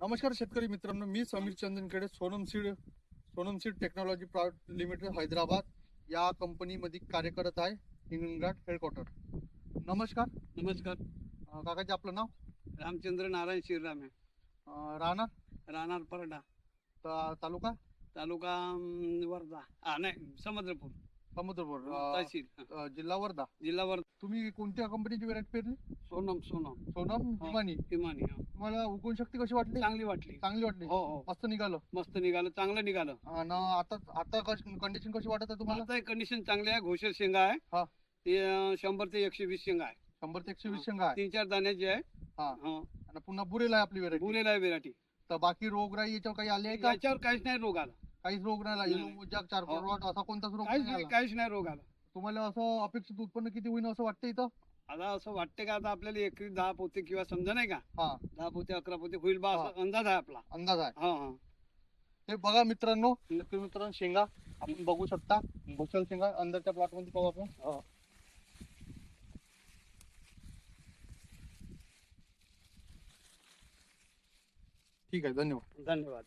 नमस्कार शेतकरी मित्रांनो, मी Sameer Chandankade Sonam seed technology private limited Hyderabad या कंपनीमध्ये कार्य करत आहे. हिंगणघाट हेडक्वार्टर. नमस्कार. नमस्कार. काकाजी, आपलं नाव? रामचंद्र नारायण श्रीराम आहे. राहणार परडा, तालुका तालुका वर्धा. नाही, समुद्रपूर. समुद्रपूर. तहसील जिल्हा वर्धा. जिल्हा वर्धा. तुम्ही कोणत्या कंपनीची व्हेरायटी पेरली? सोनम. सोनम हिमानी. तुम्हाला उगवण शक्ती कशी वाटली? चांगली वाटली. चांगली वाटली. हो हो, मस्त निघालं. मस्त निघालं, चांगलं निघालं. आणि आता कंडिशन कशी वाटत आहे तुम्हाला? आता कंडिशन चांगली आहे. घोषेल शेंगा आहे. हा. ते 100 ते 120 शेंगा आहे. 100 ते 120 शेंगा आहे. 3-4 दाण्याची आहे. हा. आणि पुन्हा बुरेल आहे आपली व्हेरायटी. बुलेला आहे व्हेरायटी. तर बाकी रोगराई याच्यावर काही आले आहे का? याच्यावर काहीच नाही रोग आला. काहीच रोग नाही आला. नाही. मोजाक, चारकोट असा कोणताच रोग काहीच नाही नाही, आला. काहीच नाही रोग आला. तुम्हाला असं अपेक्षित उत्पन्न किती होईल असं वाटतं इथं? आता असं वाटतं का, आता आपल्याला एकरी 10 पोते किंवा समजा नाही का, हा. 10 पोते 11 पोते होईल बा, हा. असा अंदाज आहे आपला. अंदाज आहे. हा हा. हे बघा मित्रांनो, शेंगा आपण बघू शकता. भोसल शेंगा अंदरच्या प्लॉट मध्ये पाहू आपण. ठीक आहे, धन्यवाद. धन्यवाद.